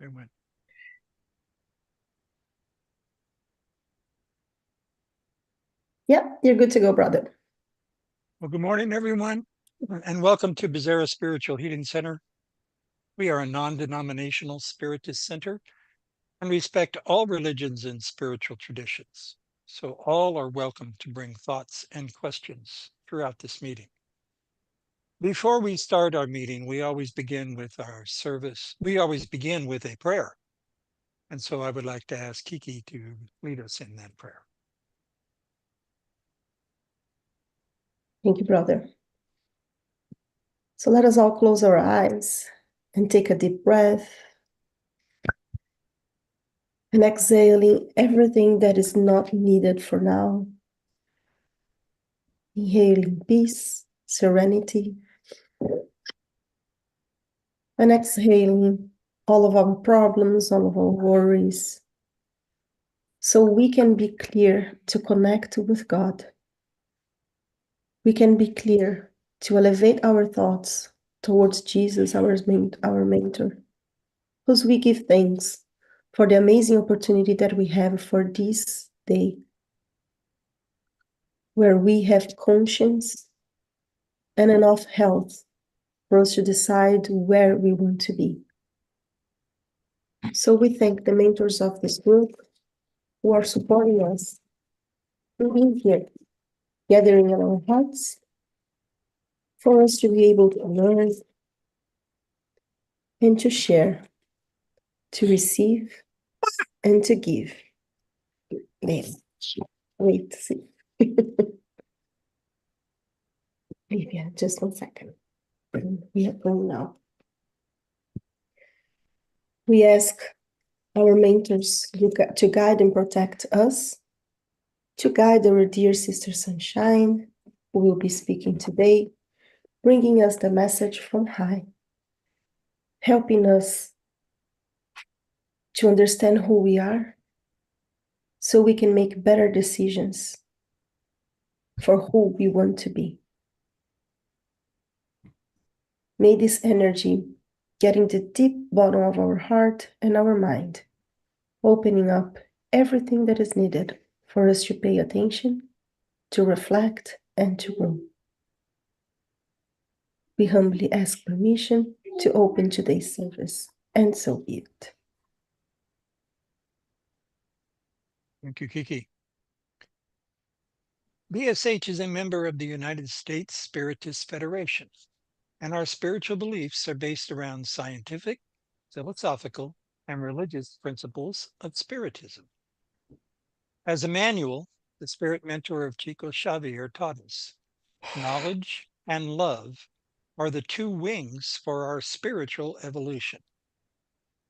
They went. Yeah, you're good to go, brother. Well, good morning, everyone, and welcome to Bizarra Spiritual Healing Center. We are a non-denominational spiritist center and respect all religions and spiritual traditions. So all are welcome to bring thoughts and questions throughout this meeting. Before we start our meeting, we always begin with our service. We always begin with a prayer. And so I would like to ask Kiki to lead us in that prayer. Thank you, brother. So let us all close our eyes and take a deep breath and exhaling everything that is not needed for now. Inhaling peace, serenity, and exhaling all of our problems, all of our worries, so we can be clear to connect with God. We can be clear to elevate our thoughts towards Jesus, our mentor, whose we give thanks for the amazing opportunity that we have for this day, where we have conscience and enough health for us to decide where we want to be. So we thank the mentors of this group who are supporting us in being here, gathering in our hearts, for us to be able to learn and to share, to receive and to give. Wait, see. Maybe just 1 second. We are going now. We ask our mentors to guide and protect us, to guide our dear sister Sunshine, who will be speaking today, bringing us the message from high, helping us to understand who we are so we can make better decisions for who we want to be. May this energy get in the deep bottom of our heart and our mind, opening up everything that is needed for us to pay attention, to reflect, and to grow. We humbly ask permission to open today's service, and so be it. Thank you, Kiki. BSH is a member of the United States Spiritist Federation, and our spiritual beliefs are based around scientific, philosophical, and religious principles of Spiritism. As a manual, the spirit mentor of Chico Xavier taught us, knowledge and love are the two wings for our spiritual evolution.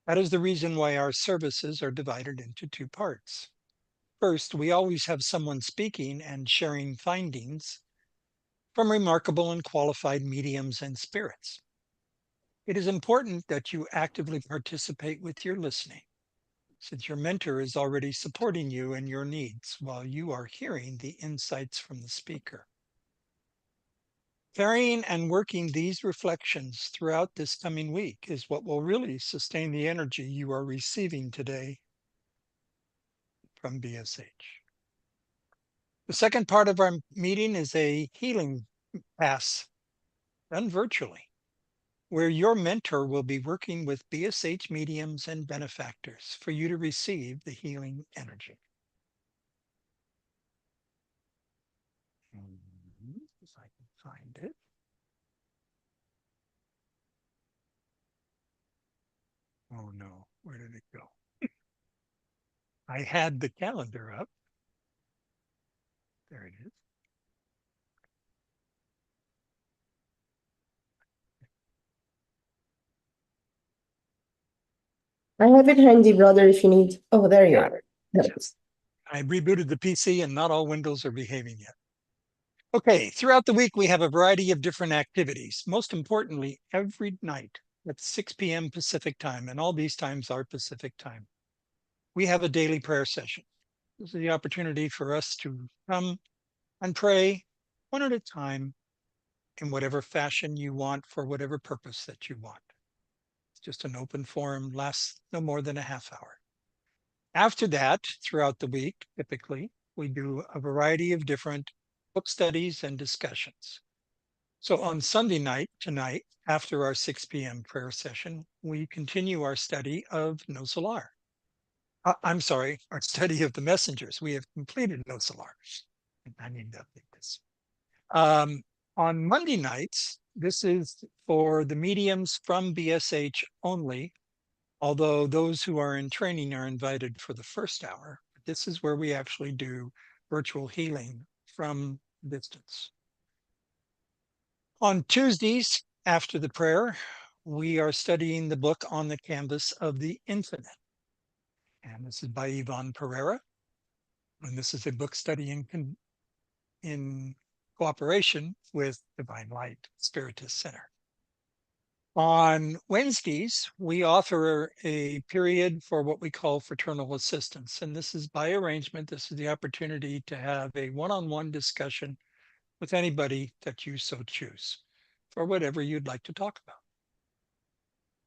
That is the reason why our services are divided into two parts. First, we always have someone speaking and sharing findings from remarkable and qualified mediums and spirits. It is important that you actively participate with your listening, since your mentor is already supporting you and your needs while you are hearing the insights from the speaker. Carrying and working these reflections throughout this coming week is what will really sustain the energy you are receiving today from BSH. The second part of our meeting is a healing pass done virtually, where your mentor will be working with BSH mediums and benefactors for you to receive the healing energy. If I can find it. Oh no, where did it go? I had the calendar up. There it is. I have it handy, brother, if you need. Oh, there you are. Yes. I rebooted the PC and not all windows are behaving yet. Okay, throughout the week, we have a variety of different activities. Most importantly, every night at 6 p.m. Pacific time, and all these times are Pacific time, we have a daily prayer session. This is the opportunity for us to come and pray one at a time in whatever fashion you want for whatever purpose that you want. just an open forum, lasts no more than a half hour. After that, throughout the week, typically, we do a variety of different book studies and discussions. So on Sunday night, tonight, after our 6 p.m. prayer session, we continue our study of No Solar. I'm sorry, our study of the messengers. We have completed No Solar. I need to update this. On Monday nights, this is for the mediums from BSH only, although those who are in training are invited for the first hour. This is where we actually do virtual healing from distance. On Tuesdays, after the prayer, we are studying the book On the Canvas of the Infinite. And this is by Yvonne Pereira. And this is a book study in cooperation with Divine Light Spiritist Center. On Wednesdays, we offer a period for what we call fraternal assistance. And this is by arrangement. This is the opportunity to have a one-on-one discussion with anybody that you so choose for whatever you'd like to talk about.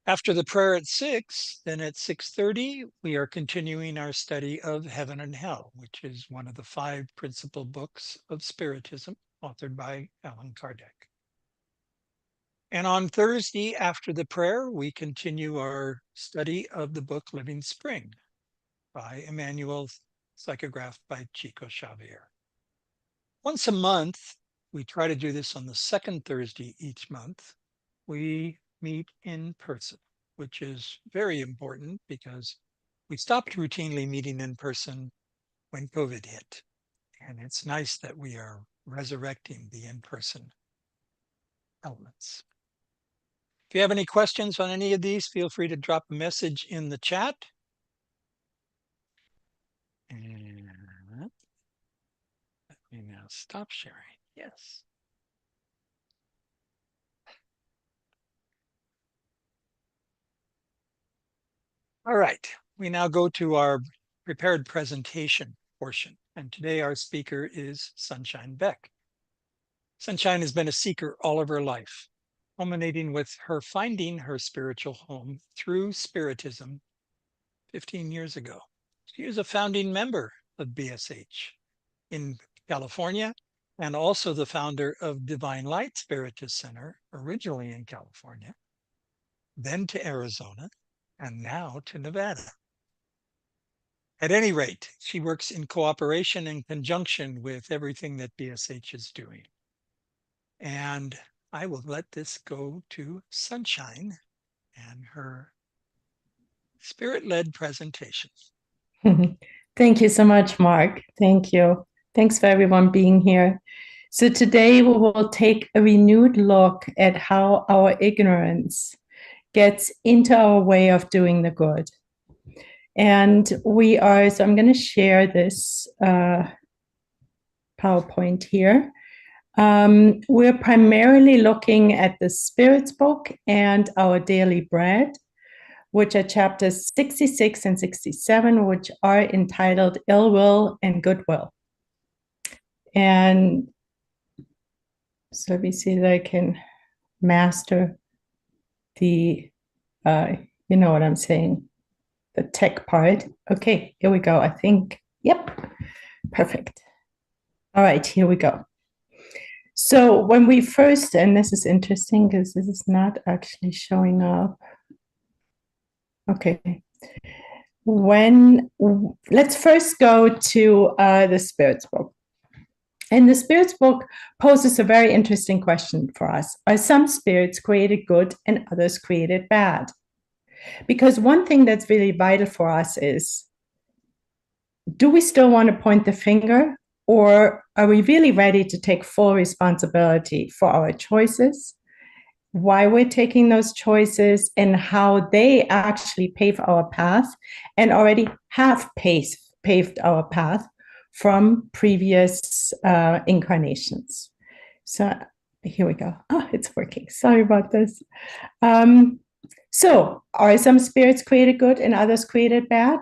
After the prayer at 6, then at 6:30, we are continuing our study of Heaven and Hell, which is one of the 5 principal books of Spiritism, authored by Allan Kardec. And on Thursday, after the prayer, we continue our study of the book Living Spring by Emmanuel, psychographed by Chico Xavier. Once a month, we try to do this on the second Thursday each month. We meet in person, which is very important because we stopped routinely meeting in person when COVID hit. And it's nice that we are resurrecting the in-person elements. If you have any questions on any of these, feel free to drop a message in the chat. And let me now stop sharing. Yes. All right, we now go to our prepared presentation portion. And today our speaker is Sunshine Beck. Sunshine has been a seeker all of her life, culminating with her finding her spiritual home through Spiritism 15 years ago. She is a founding member of BSH in California and also the founder of Divine Light Spiritist Center, originally in California, then to Arizona, and now to Nevada. At any rate, she works in cooperation and conjunction with everything that BSH is doing. And I will let this go to Sunshine and her spirit-led presentation. Thank you so much, Mark. Thank you. Thanks for everyone being here. So today we will take a renewed look at how our ignorance gets into our way of doing the good. And so I'm going to share this PowerPoint here. We're primarily looking at the Spirit's book and our daily bread, which are chapters 66 and 67, which are entitled Ill Will and Goodwill. And so let me see that I can master the, you know what I'm saying, the tech part. Okay, here we go, I think. Yep, perfect. All right, here we go. So when we first, and this is interesting because this is not actually showing up. Okay. Let's first go to the Spirit's book. And the Spirit's book poses a very interesting question for us. Are some spirits created good and others created bad? Because one thing that's really vital for us is, do we still want to point the finger, or are we really ready to take full responsibility for our choices, why we're taking those choices, and how they actually pave our path and already have paved our path from previous incarnations? So here we go. Oh, it's working. Sorry about this. So are some spirits created good and others created bad?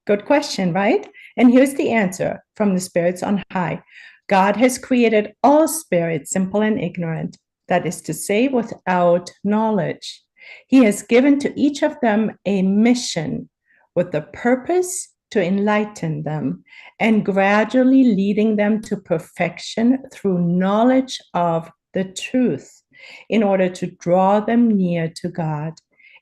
Good question, right? And here's the answer from the spirits on high. God has created all spirits simple and ignorant, that is to say, without knowledge. He has given to each of them a mission with the purpose to enlighten them and gradually leading them to perfection through knowledge of the truth in order to draw them near to God.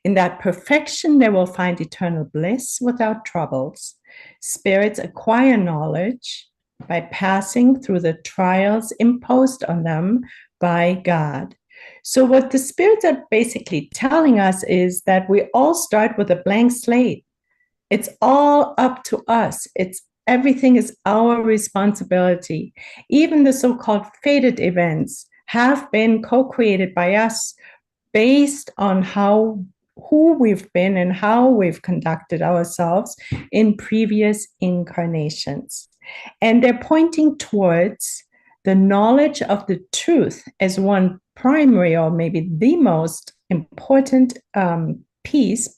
In that perfection, they will find eternal bliss without troubles. Spirits acquire knowledge by passing through the trials imposed on them by God. So, what the spirits are basically telling us is that we all start with a blank slate. It's all up to us. Everything is our responsibility. Even the so-called fated events have been co-created by us based on who we've been and how we've conducted ourselves in previous incarnations. And they're pointing towards the knowledge of the truth as one primary or maybe the most important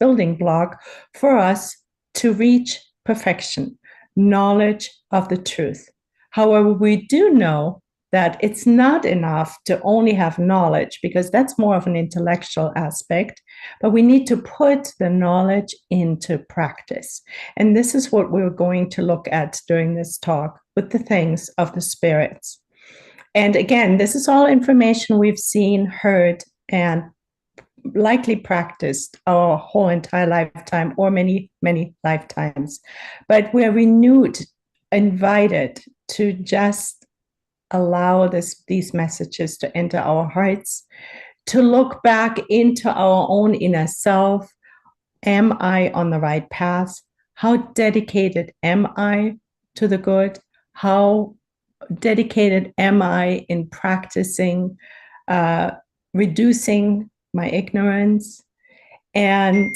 building block for us to reach perfection, knowledge of the truth. However, we do know that it's not enough to only have knowledge, because that's more of an intellectual aspect, but we need to put the knowledge into practice. And this is what we're going to look at during this talk with the things of the spirits. And again, this is all information we've seen, heard, and likely practiced our whole entire lifetime or many, many lifetimes. But we're renewed, invited to just allow these messages to enter our hearts, to look back into our own inner self. Am I on the right path? How dedicated am I to the good? How dedicated am I in practicing, reducing my ignorance? And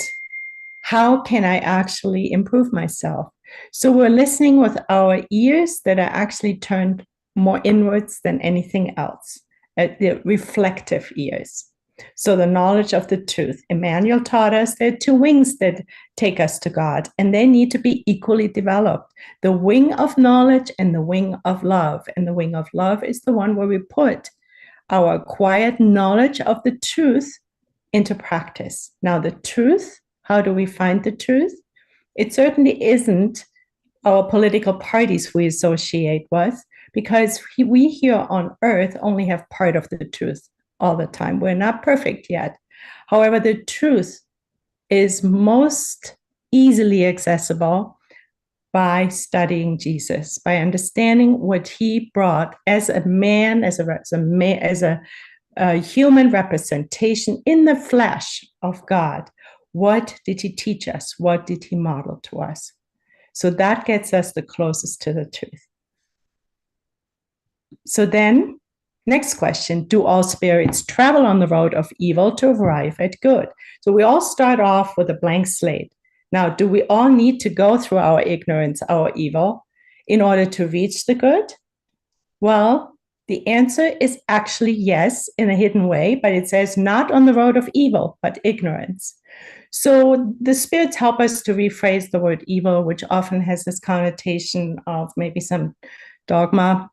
how can I actually improve myself? So we're listening with our ears that are actually turned more inwards than anything else, the reflective ears. So the knowledge of the truth. Emmanuel taught us there are two wings that take us to God, and they need to be equally developed. The wing of knowledge and the wing of love. And the wing of love is the one where we put our acquired knowledge of the truth into practice. Now, the truth, how do we find the truth? It certainly isn't our political parties we associate with, because we here on earth only have part of the truth all the time. We're not perfect yet. However, the truth is most easily accessible by studying Jesus, by understanding what he brought as a man, as a human representation in the flesh of God. What did he teach us? What did he model to us? So that gets us the closest to the truth. So then, next question, do all spirits travel on the road of evil to arrive at good? So we all start off with a blank slate. Now, do we all need to go through our ignorance, our evil, in order to reach the good? Well, the answer is actually yes, in a hidden way, but it says not on the road of evil, but ignorance. So the spirits help us to rephrase the word evil, which often has this connotation of maybe some dogma.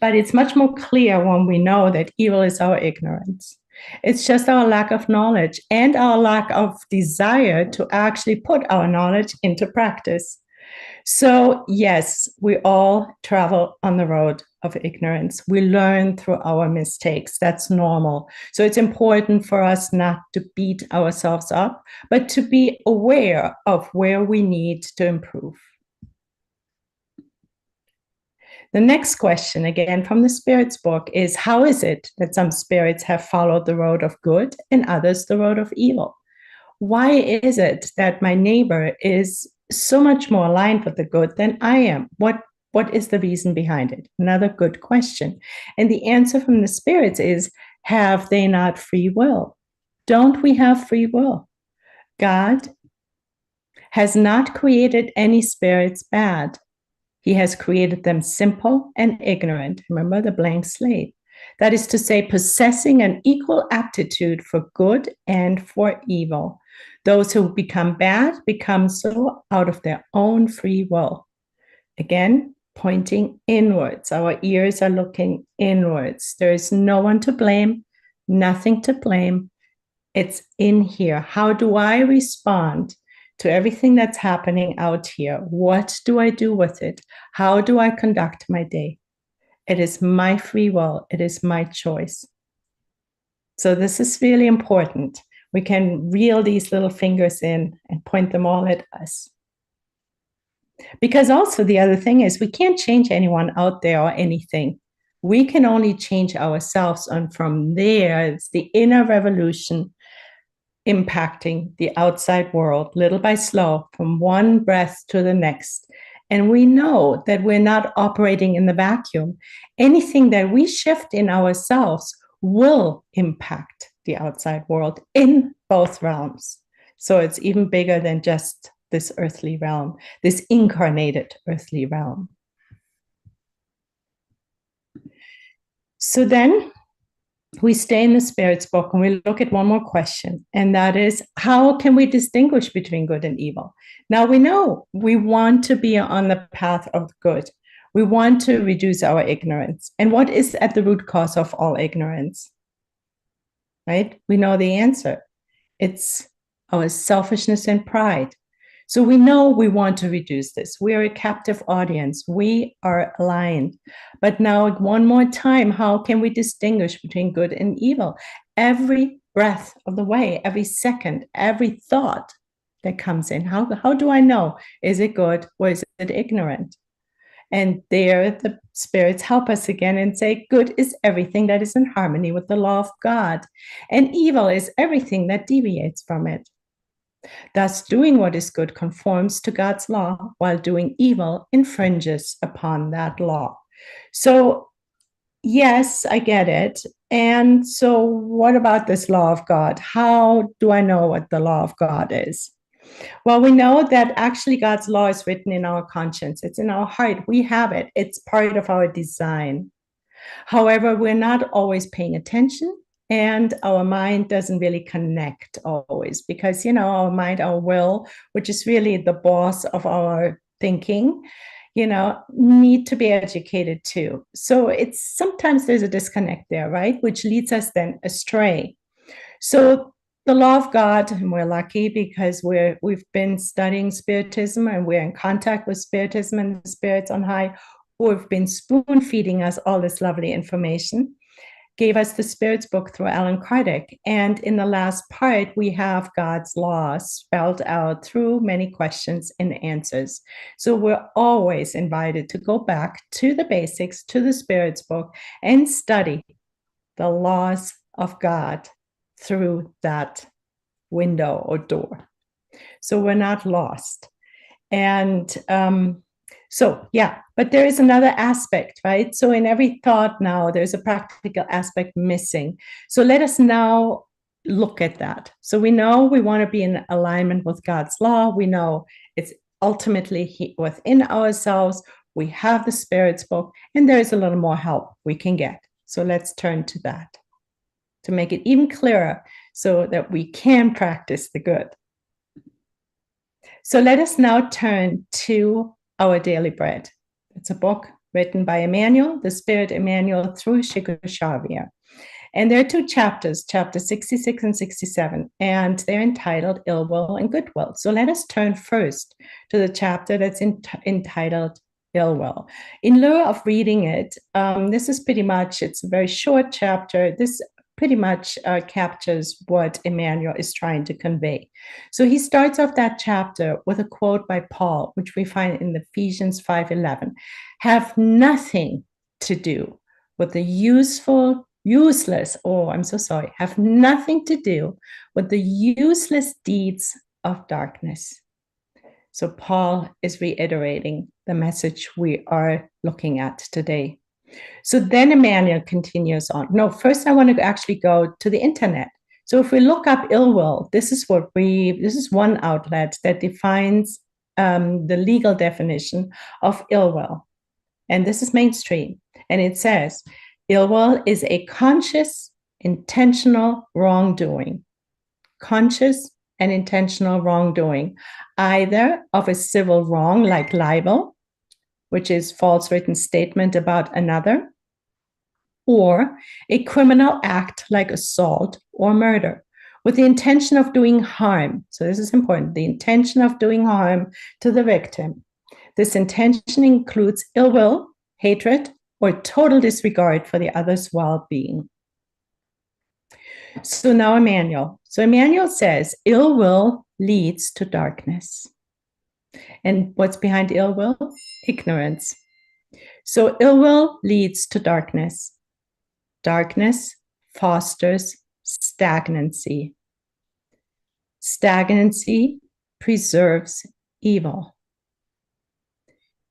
But it's much more clear when we know that evil is our ignorance. It's just our lack of knowledge and our lack of desire to actually put our knowledge into practice. So yes, we all travel on the road of ignorance. We learn through our mistakes. That's normal. So it's important for us not to beat ourselves up, but to be aware of where we need to improve. The next question, again from the Spirits book, is how is it that some spirits have followed the road of good and others the road of evil? Why is it that my neighbor is so much more aligned with the good than I am? What is the reason behind it? Another good question. And the answer from the spirits is, have they not free will? Don't we have free will? God has not created any spirits bad. He has created them simple and ignorant. Remember the blank slate. That is to say, possessing an equal aptitude for good and for evil. Those who become bad become so out of their own free will. Again, pointing inwards. Our ears are looking inwards. There is no one to blame, nothing to blame. It's in here. How do I respond to everything that's happening out here? What do I do with it? How do I conduct my day? It is my free will. It is my choice. So this is really important. We can reel these little fingers in and point them all at us. Because also the other thing is we can't change anyone out there or anything. We can only change ourselves. And from there, it's the inner revolution impacting the outside world little by slow, from one breath to the next. And we know that we're not operating in the vacuum. Anything that we shift in ourselves will impact the outside world in both realms. So it's even bigger than just this earthly realm, this incarnated earthly realm. So then we stay in the Spirit's book and we look at one more question, and that is, how can we distinguish between good and evil? Now we know we want to be on the path of good. We want to reduce our ignorance. And what is at the root cause of all ignorance? Right? We know the answer. It's our selfishness and pride. So we know we want to reduce this. We are a captive audience. We are aligned. But now, one more time, how can we distinguish between good and evil? Every breath of the way, every second, every thought that comes in. How do I know? Is it good or is it ignorant? And there the spirits help us again and say, good is everything that is in harmony with the law of God, and evil is everything that deviates from it. Thus, doing what is good conforms to God's law, while doing evil infringes upon that law. So, yes, I get it. And so, what about this law of God? How do I know what the law of God is? Well, we know that actually God's law is written in our conscience. It's in our heart. We have it. It's part of our design. However, we're not always paying attention, and our mind doesn't really connect always because, our mind, our will, which is really the boss of our thinking, need to be educated too. So sometimes there's a disconnect there, right? Which leads us then astray. So the law of God, and we're lucky because we've been studying Spiritism and we're in contact with Spiritism and the spirits on high, who have been spoon feeding us all this lovely information, gave us the Spirit's book through Alan Kardec. And in the last part, we have God's law spelled out through many questions and answers. So we're always invited to go back to the basics, to the Spirit's book, and study the laws of God through that window or door. So we're not lost. And but there is another aspect, right? So in every thought now, there's a practical aspect missing. So let us now look at that. So we know we want to be in alignment with God's law. We know it's ultimately within ourselves. We have the Spirit's book, and there's a little more help we can get. So let's turn to that to make it even clearer so that we can practice the good. So let us now turn to Our Daily Bread. It's a book written by Emmanuel, the Spirit Emmanuel, through Chico Xavier. And there are two chapters, chapter 66 and 67, and they're entitled Ill Will and Good Will. So let us turn first to the chapter that's entitled Ill Will. In lieu of reading it, this is pretty much, it's a very short chapter. This pretty much captures what Emmanuel is trying to convey. So he starts off that chapter with a quote by Paul, which we find in Ephesians 5:11. Have nothing to do with the have nothing to do with the useless deeds of darkness. So Paul is reiterating the message we are looking at today. So then Emmanuel continues on. No, first I want to actually go to the internet. So if we look up ill will, this is one outlet that defines the legal definition of ill will. And this is mainstream. And it says, ill will is a conscious, intentional wrongdoing. Conscious and intentional wrongdoing, either of a civil wrong like libel, which is false written statement about another, or a criminal act like assault or murder, with the intention of doing harm. So this is important, the intention of doing harm to the victim. This intention includes ill will, hatred, or total disregard for the other's well-being. So now Emmanuel. So Emmanuel says, ill will leads to darkness. And what's behind ill will? Ignorance. So ill will leads to darkness. Darkness fosters stagnancy. Stagnancy preserves evil.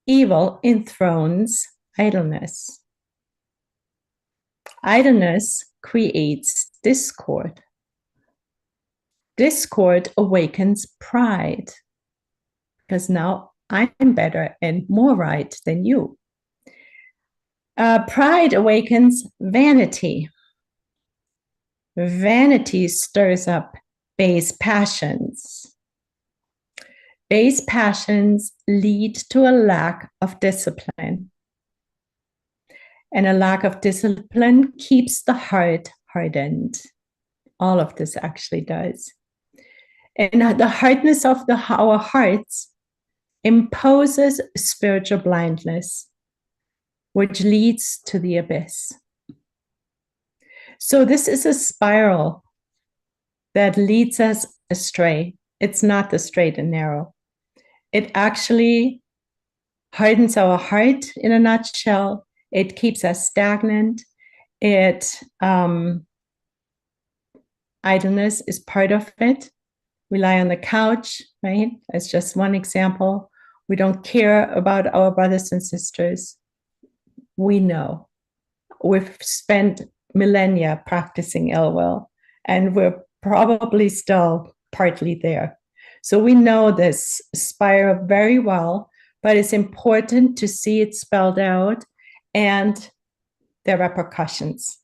Evil enthrones idleness. Idleness creates discord. Discord awakens pride, because now I'm better and more right than you. Pride awakens vanity. Vanity stirs up base passions. Base passions lead to a lack of discipline. And a lack of discipline keeps the heart hardened. All of this actually does. And the hardness of our hearts imposes spiritual blindness, which leads to the abyss. So this is a spiral that leads us astray. It's not the straight and narrow. It actually hardens our heart in a nutshell. It keeps us stagnant. Idleness is part of it. We lie on the couch, right? It's just one example. We don't care about our brothers and sisters. We know. We've spent millennia practicing ill will, and we're probably still partly there. So we know this spiral very well, but it's important to see it spelled out and the repercussions.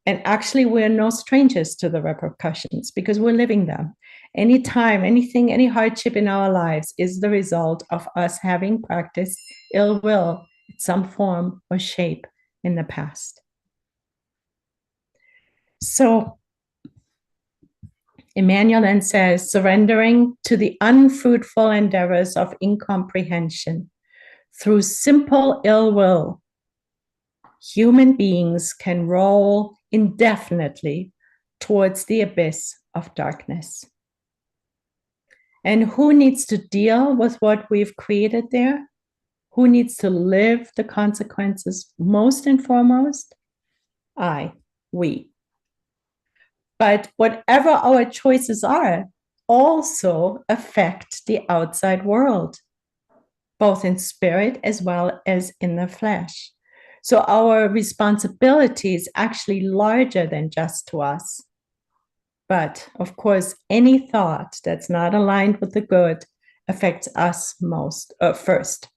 And actually, we're no strangers to the repercussions because we're living them. Anytime, anything, any hardship in our lives is the result of us having practiced ill will in some form or shape in the past. So Emmanuel then says, surrendering to the unfruitful endeavors of incomprehension through simple ill will, human beings can roll indefinitely towards the abyss of darkness. And who needs to deal with what we've created there? Who needs to live the consequences most and foremost? We. But whatever our choices are also affect the outside world, both in spirit as well as in the flesh. So our responsibility is actually larger than just to us. But of course, any thought that's not aligned with the good affects us first.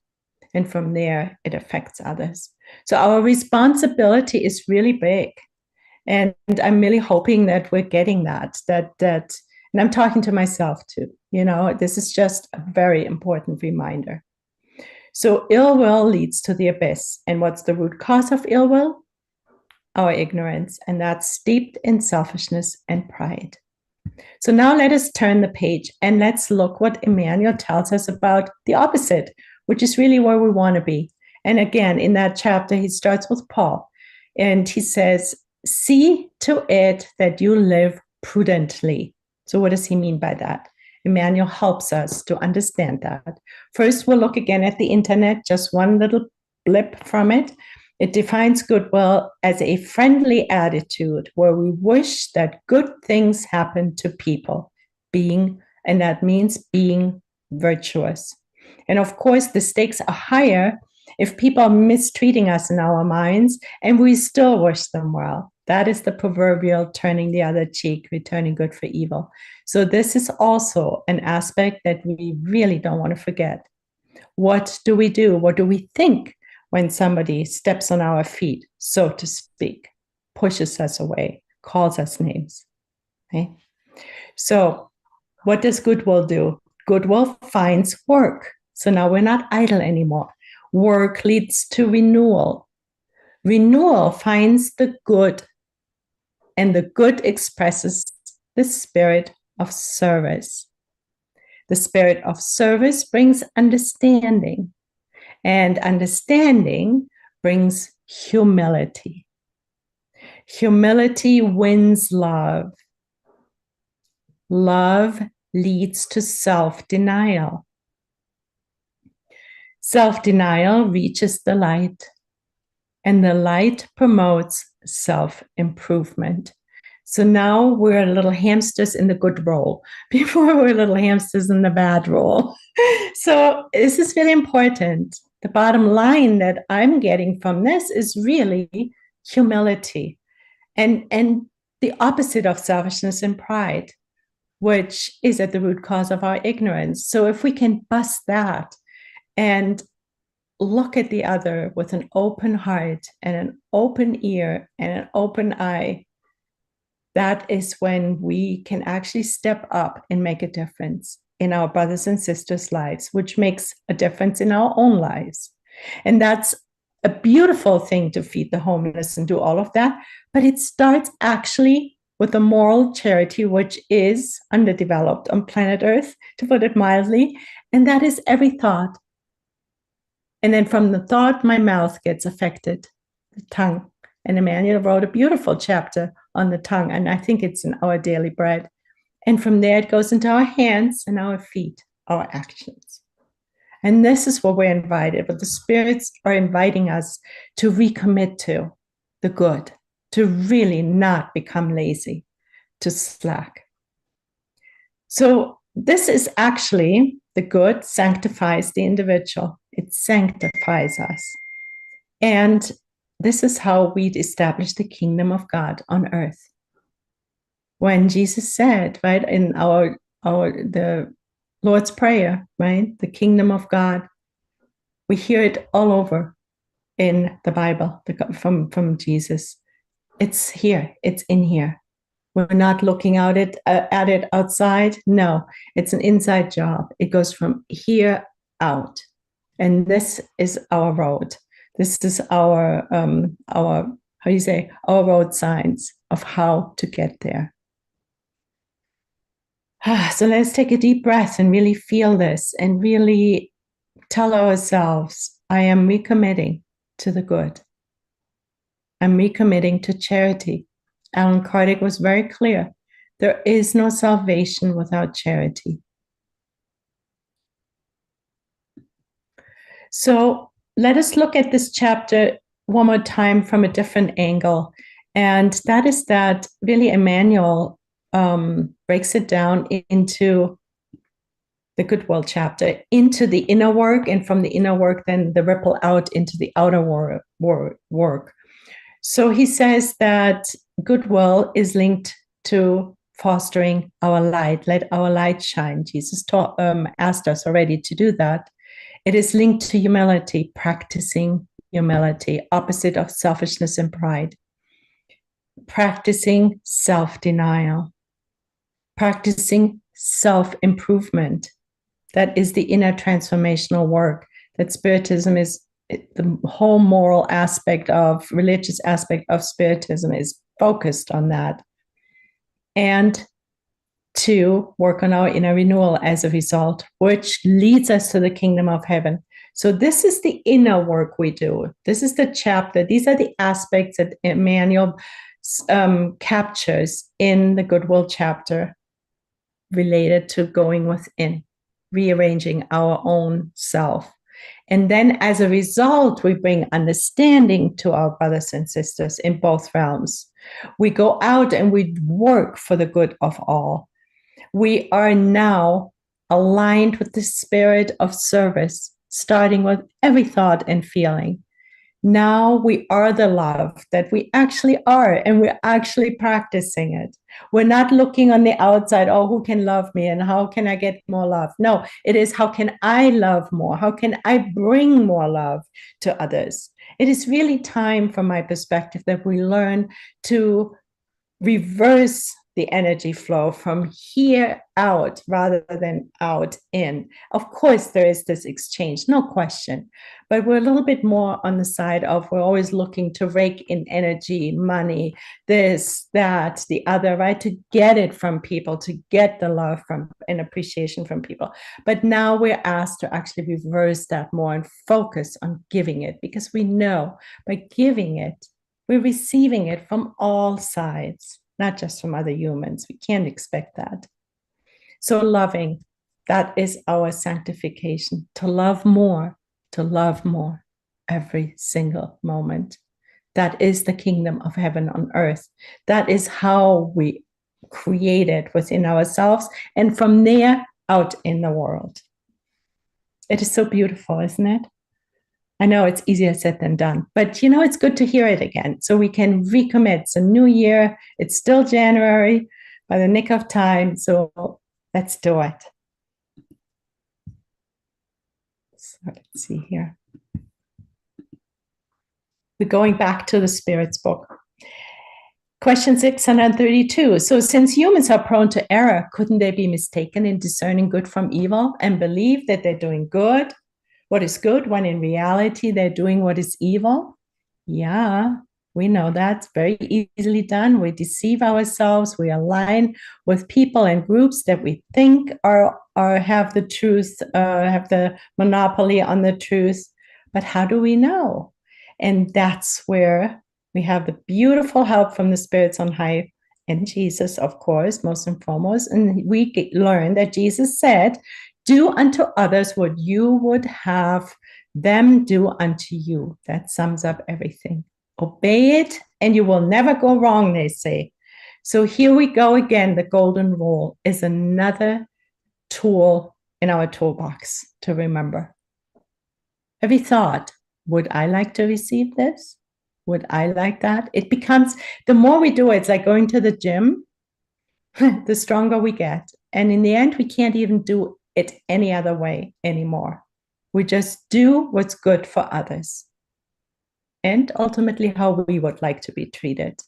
And from there, it affects others. So our responsibility is really big. And I'm really hoping that we're getting that, and I'm talking to myself too, this is just a very important reminder. So ill will leads to the abyss. And what's the root cause of ill will? Our ignorance, and that's steeped in selfishness and pride. So now let us turn the page and let's look what Emmanuel tells us about the opposite, which is really where we want to be. And again, in that chapter, he starts with Paul, and he says, see to it that you live prudently. So what does he mean by that? Emmanuel helps us to understand that. First, we'll look again at the internet, just one little blip from it. It defines goodwill as a friendly attitude where we wish that good things happen to people, and that means being virtuous. And of course, the stakes are higher if people are mistreating us in our minds and we still wish them well. That is the proverbial turning the other cheek, returning good for evil. So this is also an aspect that we really don't want to forget. What do we do? What do we think when somebody steps on our feet, so to speak, pushes us away, calls us names? Okay? So what does goodwill do? Goodwill finds work. So now we're not idle anymore. Work leads to renewal. Renewal finds the good, and the good expresses the spirit of service. The spirit of service brings understanding, and understanding brings humility. Humility wins love. Love leads to self-denial. Self-denial reaches the light, and the light promotes self-improvement. So now we're little hamsters in the good role. Before we were little hamsters in the bad role. So this is really important. The bottom line that I'm getting from this is really humility and the opposite of selfishness and pride, which is at the root cause of our ignorance. So if we can bust that and look at the other with an open heart and an open ear and an open eye, that is when we can actually step up and make a difference in our brothers and sisters' lives, which makes a difference in our own lives. And that's a beautiful thing to feed the homeless and do all of that. But it starts actually with a moral charity, which is underdeveloped on planet Earth, to put it mildly. And that is every thought. And then from the thought, my mouth gets affected, the tongue. And Emmanuel wrote a beautiful chapter on the tongue, and I think it's in Our Daily Bread. And from there, it goes into our hands and our feet, our actions. And this is what we're invited, but the spirits are inviting us to recommit to the good, to really not become lazy, to slack. So this is actually the good sanctifies the individual. It sanctifies us. And this is how we establish the kingdom of God on earth. When Jesus said, right, in the Lord's Prayer, right, the kingdom of God, we hear it all over in the Bible from Jesus. It's here. It's in here. We're not looking at it outside. No, it's an inside job. It goes from here out, and this is our road. This is our our road signs of how to get there. So let's take a deep breath and really feel this and really tell ourselves, I am recommitting to the good. I'm recommitting to charity. Alan Kardec was very clear. There is no salvation without charity. So let us look at this chapter one more time from a different angle. And that is that really Emmanuel breaks it down into the Goodwill chapter, into the inner work, and from the inner work, then the ripple out into the outer work. So he says that goodwill is linked to fostering our light. Let our light shine. Jesus asked us already to do that. It is linked to humility, practicing humility, opposite of selfishness and pride. Practicing self-denial, practicing self-improvement. That is the inner transformational work that Spiritism is. The whole moral aspect of, religious aspect of Spiritism is focused on that. And to work on our inner renewal as a result, which leads us to the kingdom of heaven. So this is the inner work we do. This is the chapter. These are the aspects that Emmanuel captures in the Goodwill chapter related to going within, rearranging our own self. And then as a result, we bring understanding to our brothers and sisters in both realms. We go out and we work for the good of all. We are now aligned with the spirit of service, starting with every thought and feeling. Now we are the love that we actually are, and we're actually practicing it. We're not looking on the outside, oh, who can love me and how can I get more love? No, it is how can I love more? How can I bring more love to others? It is really time, from my perspective, that we learn to reverse the energy flow from here out rather than out in. Of course, there is this exchange, no question, but we're a little bit more on the side of we're always looking to rake in energy, money, this, that, the other, right? To get it from people, to get the love from and appreciation from people. But now we're asked to actually reverse that more and focus on giving it, because we know by giving it, we're receiving it from all sides, not just from other humans. We can't expect that. So loving, that is our sanctification, to love more every single moment. That is the kingdom of heaven on earth. That is how we create it within ourselves, and from there out in the world. It is so beautiful, isn't it? I know it's easier said than done, but it's good to hear it again so we can recommit. It's a new year. It's still January by the nick of time. So let's do it. So let's see here. We're going back to the Spirit's book. Question 632. So since humans are prone to error, couldn't they be mistaken in discerning good from evil and believe that they're doing good? What is good when in reality they're doing what is evil? Yeah, we know that's very easily done. We deceive ourselves. We align with people and groups that we think are have the truth, have the monopoly on the truth. But how do we know? And that's where we have the beautiful help from the spirits on high and Jesus, of course, most and foremost. And we learn that Jesus said, do unto others what you would have them do unto you. That sums up everything. Obey it and you will never go wrong, they say. So here we go again. The golden rule is another tool in our toolbox to remember. Have you thought, would I like to receive this? Would I like that? It becomes, the more we do it, it's like going to the gym, the stronger we get. And in the end, we can't even do it any other way anymore. We just do what's good for others and ultimately how we would like to be treated.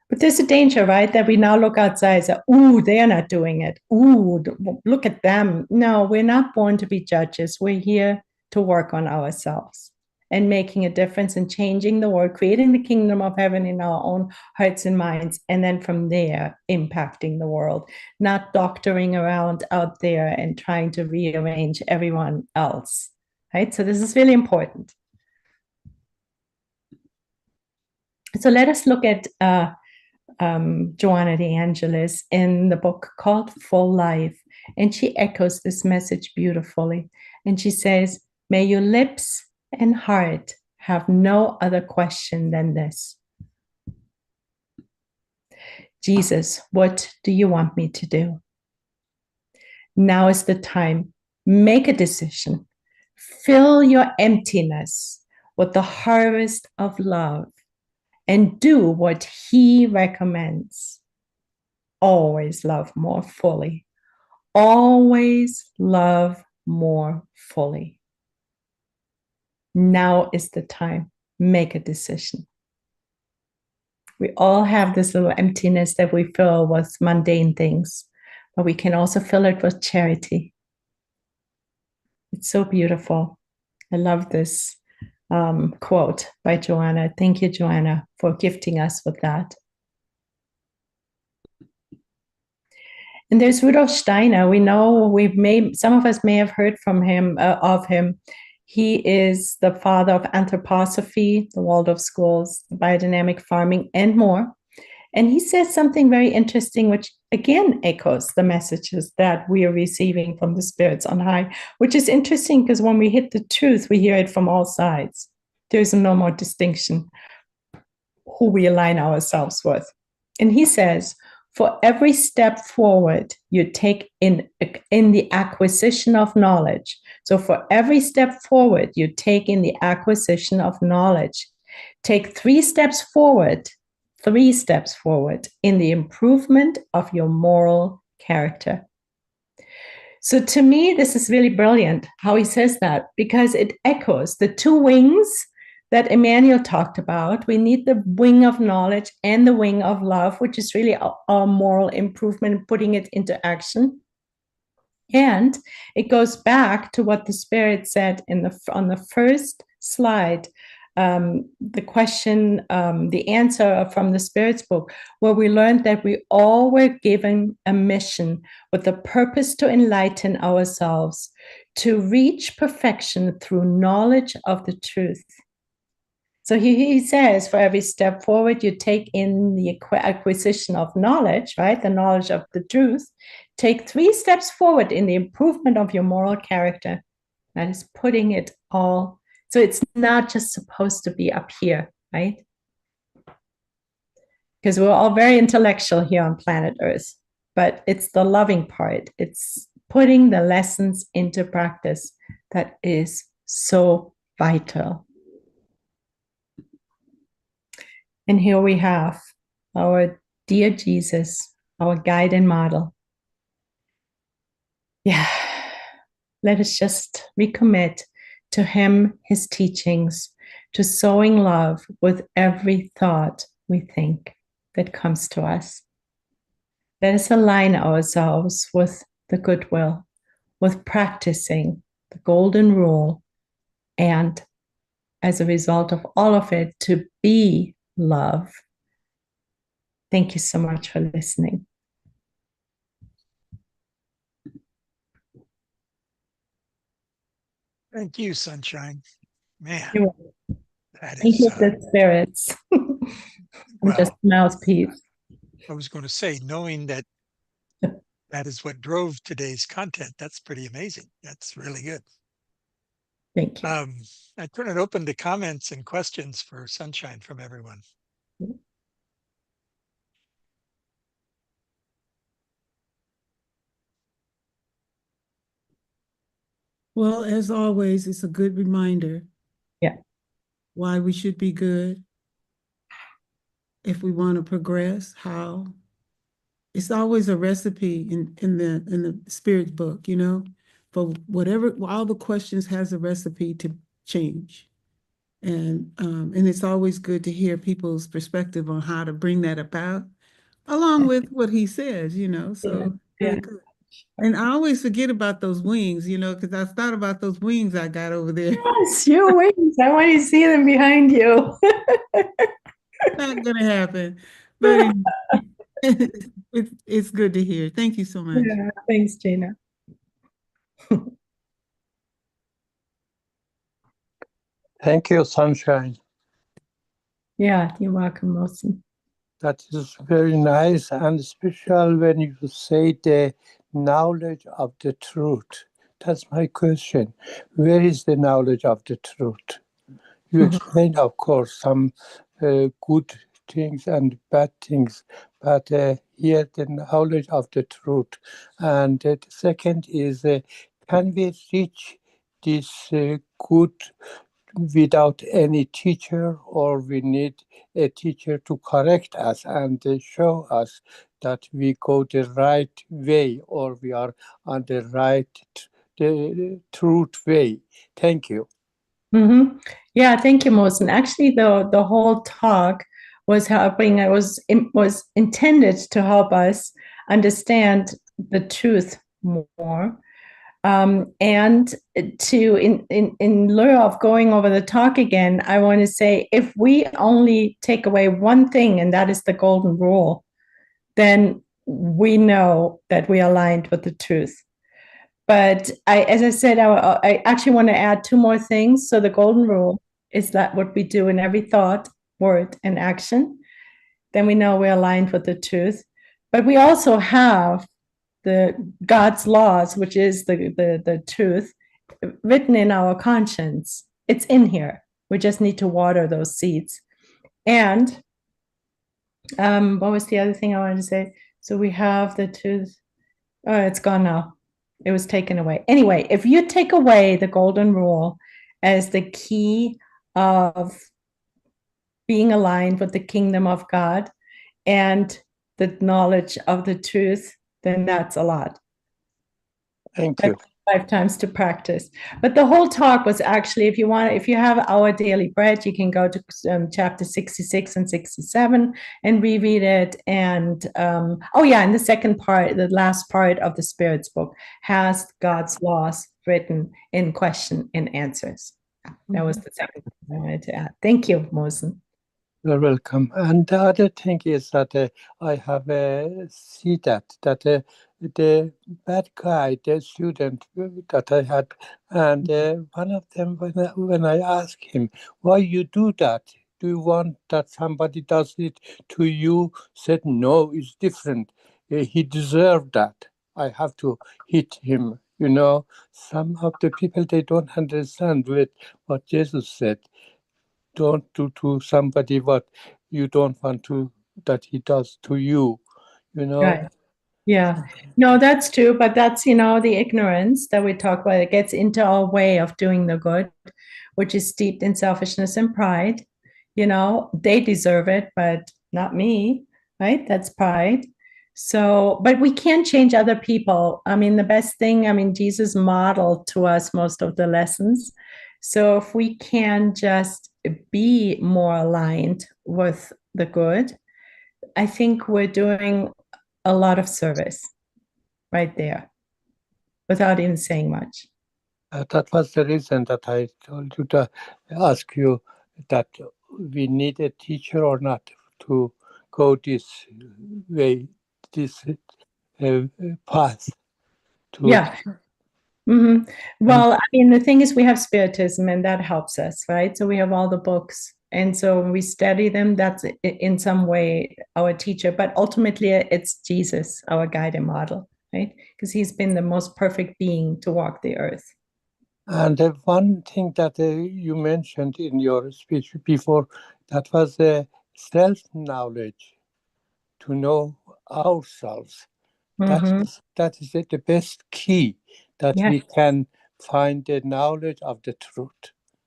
But there's a danger, right? That we now look outside and say, ooh, they're not doing it. Ooh, look at them. No, we're not born to be judges. We're here to work on ourselves and making a difference and changing the world, creating the kingdom of heaven in our own hearts and minds, and then from there, impacting the world, not doctoring around out there and trying to rearrange everyone else, right? So this is really important. So let us look at Joanna de Angelis in the book called Full Life, and she echoes this message beautifully. And she says, may your lips and heart have no other question than this. Jesus, what do you want me to do? Now is the time. Make a decision. Fill your emptiness with the harvest of love and do what he recommends. Always love more fully. Always love more fully. Now is the time. Make a decision. We all have this little emptiness that we fill with mundane things, but we can also fill it with charity. It's so beautiful. I love this quote by Joanna. Thank you, Joanna, for gifting us with that. And there's Rudolf Steiner. We know some of us may have heard from him, of him. He is the father of anthroposophy, the Waldorf schools, biodynamic farming, and more. And he says something very interesting, which again echoes the messages that we are receiving from the spirits on high, which is interesting because when we hit the truth, we hear it from all sides. There's no more distinction who we align ourselves with. And he says, for every step forward you take in the acquisition of knowledge. So for every step forward you take in the acquisition of knowledge, take 3 steps forward in the improvement of your moral character. So to me, this is really brilliant how he says that, because it echoes the 2 wings that Emmanuel talked about. We need the wing of knowledge and the wing of love, which is really our moral improvement, putting it into action. And it goes back to what the Spirit said on the first slide, the question, the answer from the Spirit's book, where we learned that we all were given a mission with the purpose to enlighten ourselves, to reach perfection through knowledge of the truth. So he says, for every step forward, you take in the acquisition of knowledge, right? The knowledge of the truth. Take 3 steps forward in the improvement of your moral character. That is putting it all. So it's not just supposed to be up here, right? Because we're all very intellectual here on planet Earth, but it's the loving part. It's putting the lessons into practice that is so vital. And here we have our dear Jesus, our guide and model. Yeah, let us just recommit to him, his teachings, to sowing love with every thought we think that comes to us. Let us align ourselves with the goodwill, with practicing the golden rule, and as a result of all of it, to be love. Thank you so much for listening. Thank you, Sunshine. Man, that Thank is, you, the spirits. I'm well, just a mouthpiece. I was going to say, knowing that that is what drove today's content, that's pretty amazing. That's really good. Thank you. I turn it open to comments and questions for Sunshine from everyone. Well, as always, it's a good reminder. Yeah. Why we should be good. If we want to progress, how. It's always a recipe in the spirit book, you know, for whatever, all the questions has a recipe to change. And it's always good to hear people's perspective on how to bring that about, along with what he says, you know, so Yeah. really good. And I always forget about those wings, you know, because I thought about those wings I got over there. Yes, your wings. I want to see them behind you. Not gonna happen, but it's good to hear. Thank you so much. Yeah, thanks, Gina. Thank you, Sunshine. Yeah, you're welcome, Wilson. That is very nice and special when you say the knowledge of the truth. That's my question. Where is the knowledge of the truth? You explained, of course, some good things and bad things, but here the knowledge of the truth. And the second is, can we reach this good without any teacher, or we need a teacher to correct us and show us that we go the right way, or we are on the right, the truth way? Thank you. Mm-hmm. Yeah, thank you, Wilson. Actually, the whole talk was helping. It was intended to help us understand the truth more. And to in lieu of going over the talk again, I want to say, if we only take away one thing, and that is the golden rule, then we know that we are aligned with the truth. But as I said, I actually want to add 2 more things. So the golden rule is that what we do in every thought, word, and action, then we know we're aligned with the truth. But we also have the God's laws, which is the truth, written in our conscience. It's in here. We just need to water those seeds. And what was the other thing I wanted to say? So we have the truth. Oh, it's gone now. It was taken away. Anyway, if you take away the golden rule as the key of being aligned with the kingdom of God and the knowledge of the truth, then that's a lot. Thank you. lifetimes to practice. But the whole talk was actually, if you have Our Daily Bread, you can go to chapter 66 and 67 and reread it. And and the second part, the last part of the Spirit's book has God's laws written in question and answers. That was the second thing I wanted to add. Thank you, Mosen. You're welcome. And the other thing is that I have see that the bad guy, the student that I had, and one of them, when I asked him, why you do that? Do you want that somebody does it to you? Said, no, it's different. He deserved that. I have to hit him. You know, some of the people, they don't understand with what Jesus said. Don't do to somebody what you don't want to that he does to you, you know. Right. Yeah. No, that's true. But that's, the ignorance that we talk about. It gets into our way of doing the good, which is steeped in selfishness and pride. They deserve it, but not me, right? That's pride. So, but we can't change other people. I mean, the best thing, Jesus modeled to us most of the lessons. So if we can just be more aligned with the good, I think we're doing a lot of service right there without even saying much. That was the reason that I told you to ask you that we need a teacher or not to go this way, this path. Yeah. Mm-hmm. Well, the thing is, we have Spiritism, and that helps us, right? So we have all the books. And so when we study them, that's in some way our teacher. But ultimately, it's Jesus, our guide and model, right? Because he's been the most perfect being to walk the earth. And one thing that you mentioned in your speech before, that was self-knowledge, to know ourselves. Mm-hmm. That is the best key that we can find the knowledge of the truth.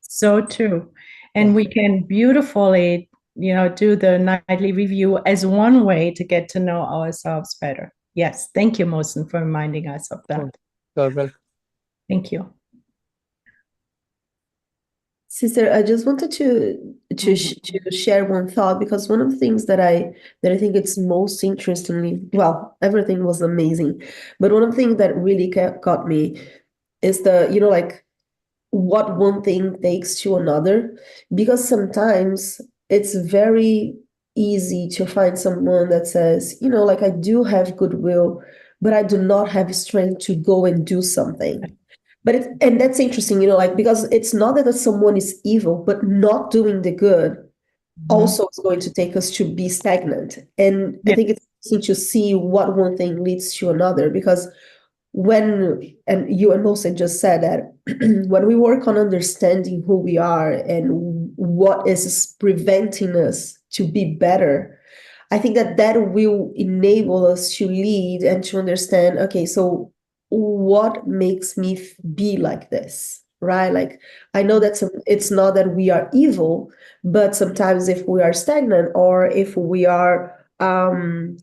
So true. And we can beautifully, do the nightly review as one way to get to know ourselves better. Yes. Thank you, Mosen, for reminding us of that. You're welcome. Thank you. Sister, I just wanted to share one thought, because one of the things that I think it's most interestingly, well, everything was amazing, but one of the things that really got me is the, like what one thing takes to another, because sometimes it's very easy to find someone that says, like, I do have goodwill, but I do not have strength to go and do something. But and that's interesting, like, because it's not that someone is evil, but not doing the good also is going to take us to be stagnant. And I think it's interesting to see what one thing leads to another, because and you and Mose just said that when we work on understanding who we are and what is preventing us to be better, I think that will enable us to lead and to understand, okay, so what makes me be like this, right? Like, I know that it's not that we are evil, but sometimes if we are stagnant or if we are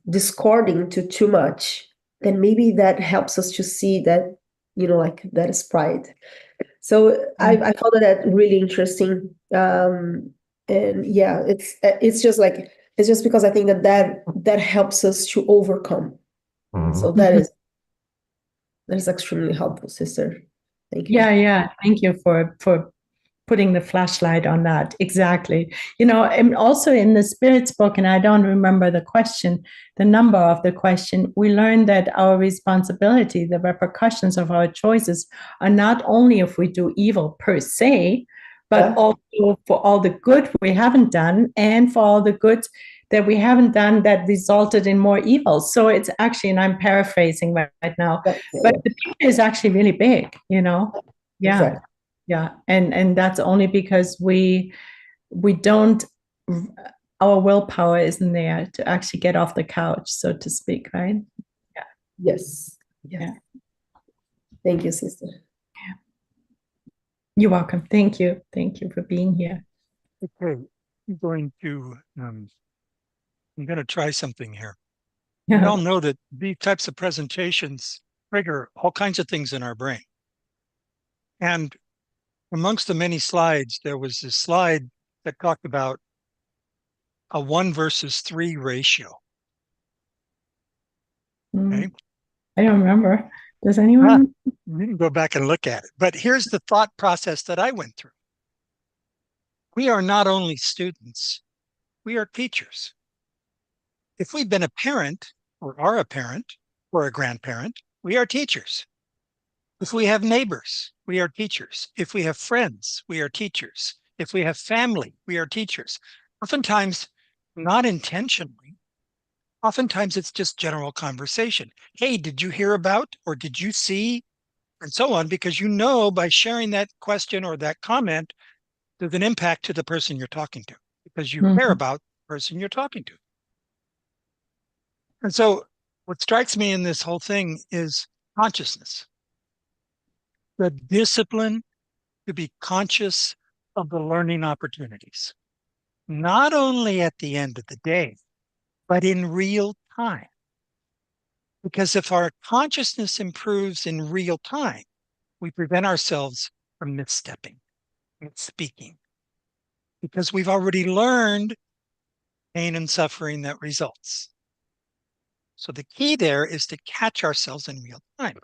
discording to too much, then maybe that helps us to see that, like, that is pride. So I found that really interesting. And yeah, it's just because I think that helps us to overcome. So that is extremely helpful, sister. Thank you. Yeah. Thank you for putting the flashlight on that. Exactly. And also in the Spirit's book, and I don't remember the number of the question, we learned that our responsibility, the repercussions of our choices, are not only if we do evil per se, but also for all the good we haven't done and for all the good that we haven't done that resulted in more evil. So it's actually, and I'm paraphrasing right now, but the picture is actually really big, Yeah. Exactly. Yeah. And that's only because we don't, our willpower isn't there to actually get off the couch, so to speak, right? Yeah. Yes. Yeah. Thank you, sister. You're welcome. Thank you. Thank you for being here. Okay, I'm going to try something here. We all know that these types of presentations trigger all kinds of things in our brain. And amongst the many slides, there was this slide that talked about a 1 versus 3 ratio. Okay. I don't remember. Does Ah, anyone? you can go back and look at it. But here's the thought process that I went through. We are not only students, we are teachers. If we've been a parent or are a parent or a grandparent, we are teachers. If we have neighbors, we are teachers. If we have friends, we are teachers. If we have family, we are teachers. Oftentimes, not intentionally, oftentimes it's just general conversation. Hey, did you hear about or did you see? And so on, because you know by sharing that question or that comment, there's an impact to the person you're talking to because you care Mhm. about the person you're talking to. And so what strikes me in this whole thing is consciousness, the discipline to be conscious of the learning opportunities, not only at the end of the day, but in real time. Because if our consciousness improves in real time, we prevent ourselves from misstepping, misspeaking, because we've already learned pain and suffering that results. So the key there is to catch ourselves in real time.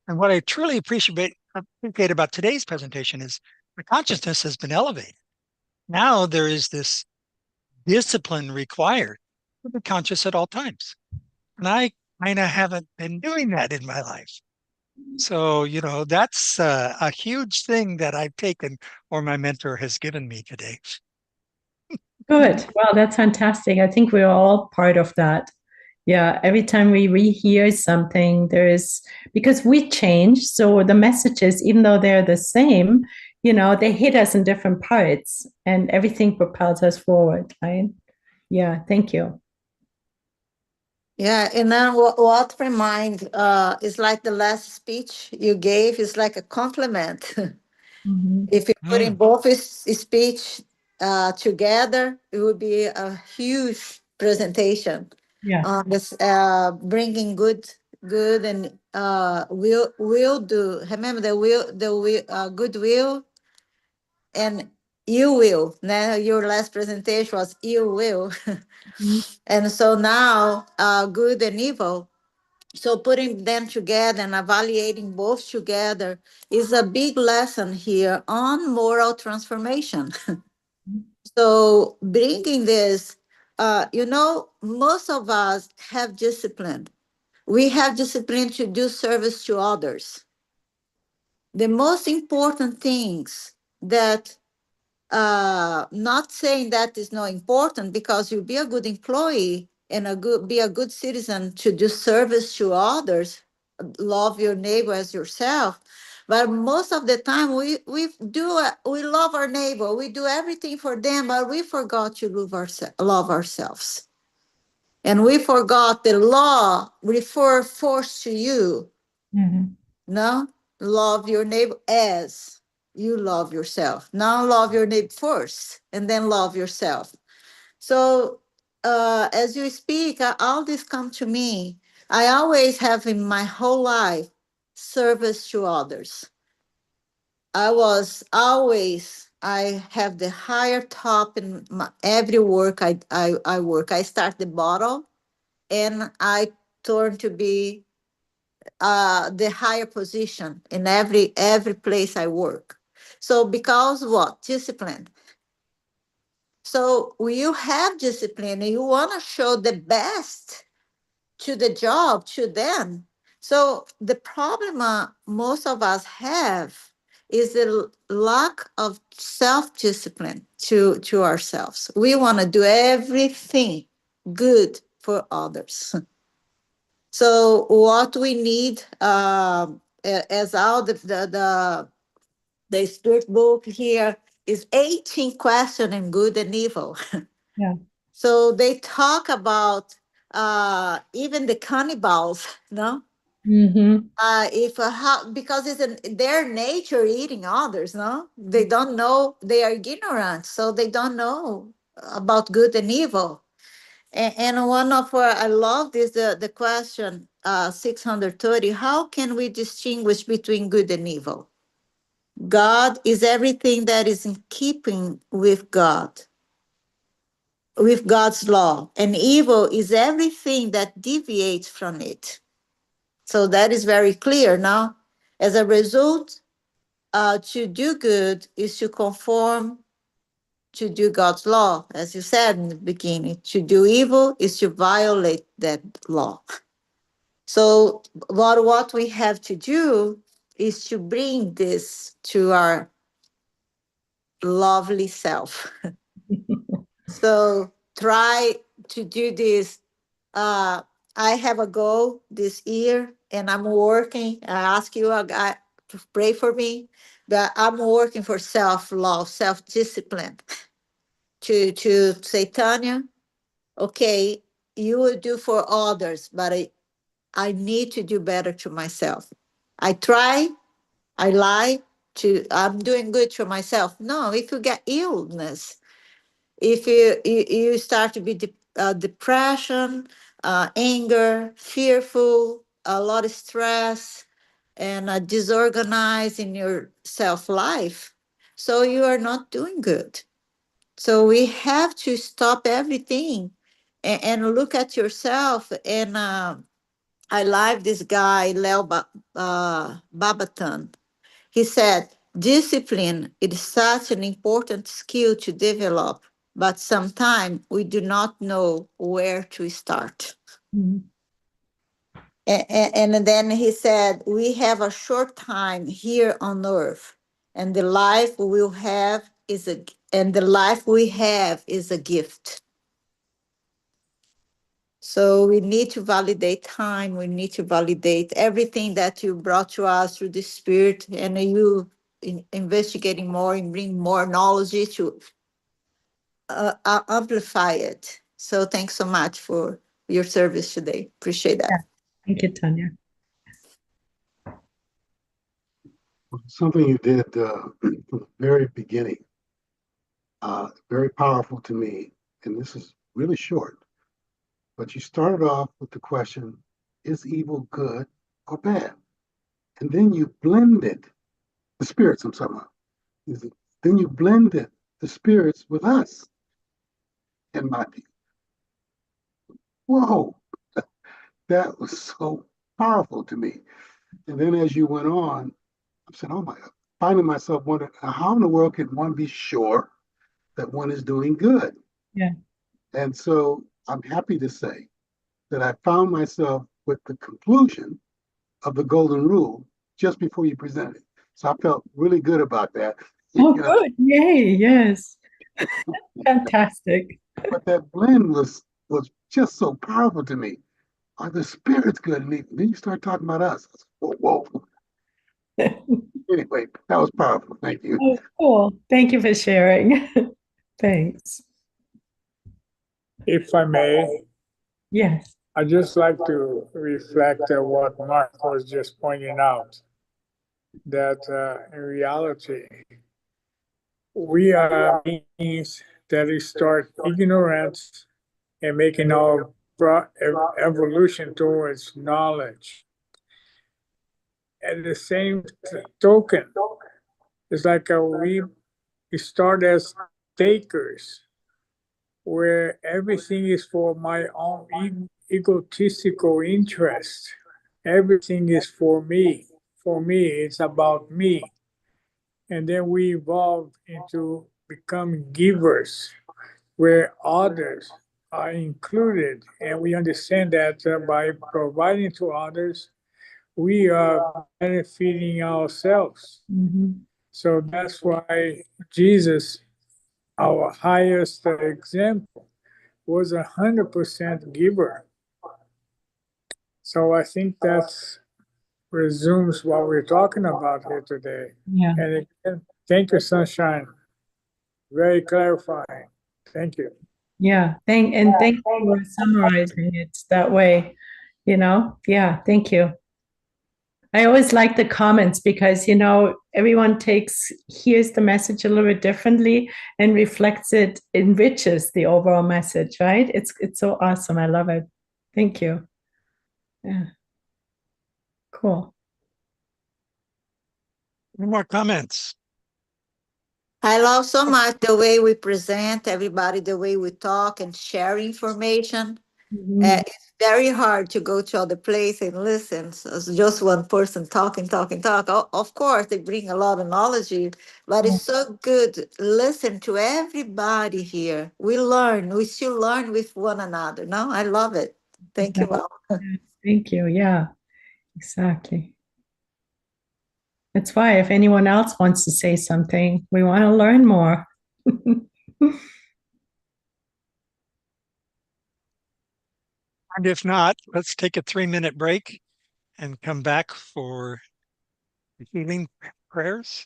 And what I truly appreciate about today's presentation is the consciousness has been elevated. Now there is this discipline required to be conscious at all times. And I kind of haven't been doing that in my life. So, that's a huge thing that I've taken or my mentor has given me today. Good. Well, that's fantastic. I think we're all part of that. Yeah, every time we rehear something, because we change. So the messages, even though they're the same, they hit us in different parts and everything propels us forward, right? Yeah, thank you. Yeah, and then what remind is like the last speech you gave is like a compliment. Mhm. If you put in Mm. both speech together, it would be a huge presentation Yeah. on this bringing good and will do. Remember the goodwill and you will. Now your last presentation was you will, Mhm. and so now good and evil. So putting them together and evaluating both together is a big lesson here on moral transformation. So bringing this, most of us have discipline. We have discipline to do service to others. The most important things that not saying that is not important because you be a good employee and be a good citizen to do service to others, love your neighbor as yourself. But most of the time we love our neighbor, we do everything for them, but we forgot to love ourselves. And we forgot the law refer force to you. Mhm. No, love your neighbor as you love yourself. Now love your neighbor first and then love yourself. So as you speak, all this come to me. I always have in my whole life service to others. I have the higher top in every work I work. I start the bottom and I turn to be the higher position in every place I work. So because what? Discipline. So you have discipline and you want to show the best to the job, to them. So the problem most of us have is the lack of self-discipline to ourselves. We want to do everything good for others. So what we need, as all the spirit book here is 18 question in good and evil. Yeah. So they talk about even the cannibals, no? Mhm. If how because it's in their nature eating others, no? They don't know, they are ignorant, so they don't know about good and evil. And one of I love this the question 630. How can we distinguish between good and evil? God is everything that is in keeping with God, with God's law, and evil is everything that deviates from it. So that is very clear now. As a result, to do good is to conform to do God's law, as you said in the beginning. To do evil is to violate that law. So what we have to do is to bring this to our lovely self. So try to do this. I have a goal this year and I'm working. I ask you to pray for me, but I'm working for self-love, self-discipline to say, Tanya, okay, you will do for others, but I need to do better to myself. I try, I lie I'm doing good for myself. No, if you get illness, if you start to be depression, anger, fearful, a lot of stress, and disorganized in your self life, so you are not doing good. So we have to stop everything and look at yourself. And I like this guy, Babatan. He said, discipline is such an important skill to develop, but sometimes we do not know where to start. Mhm. And then he said, we have a short time here on earth, and the life we'll have is the life we have is a gift. So we need to validate time. We need to validate everything that you brought to us through the Spirit, and you investigating more and bring more knowledge to amplify it. So thanks so much for your service today. Appreciate that. Thank you, Tanya. Something you did from the very beginning, very powerful to me, and this is really short, but you started off with the question, is evil good or bad? And then you blended the spirits, I'm talking about. Then you blended the spirits with us and my people. Whoa, that was so powerful to me. And then as you went on, I said, oh my God, finding myself wondering, how in the world can one be sure that one is doing good? Yeah. And so I'm happy to say that I found myself with the conclusion of the golden rule just before you presented it. So I felt really good about that. Oh, good. Yay. Yes. Fantastic. But that blend was just so powerful to me. Are the spirits good? And then you start talking about us. Whoa, whoa. Anyway, that was powerful. Thank you. Oh, cool. Thank you for sharing. Thanks. If I may, Yes. I'd just like to reflect on what Mark was just pointing out, that in reality, we are beings that start ignorance and making our evolution towards knowledge. At the same token, it's like we start as takers, where everything is for my own egotistical interest. Everything is for me. For me, it's about me. And then we evolve into becoming givers, where others are included. And we understand that by providing to others, we are benefiting ourselves. Mhm. So that's why Jesus, our highest example, was 100% giver. So I think that resumes what we're talking about here today. Yeah. And again, thank you, Sunshine. Very clarifying. Thank you. Yeah. Thank you for summarizing it that way. Yeah. Thank you. I always like the comments because, everyone hears the message a little bit differently and reflects it, enriches the overall message, right? It's so awesome. I love it. Thank you. Yeah. Cool. Any more comments? I love so much the way we present everybody, the way we talk and share information. It's very hard to go to other place and listen. So it's just one person talking. Of course, they bring a lot of knowledge, but it's so good. Listen to everybody here. We learn. We still learn with one another. No, I love it. Thank you all. Thank you. Yeah, exactly. That's why if anyone else wants to say something, we want to learn more. And if not, let's take a 3-minute break and come back for the healing prayers.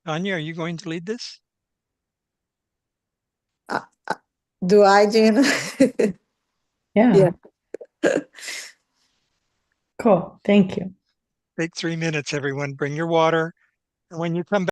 Anya, are you going to lead this? Do I, Gina? Yeah. Yeah. Cool. Thank you. Take 3 minutes, everyone. Bring your water. And when you come back,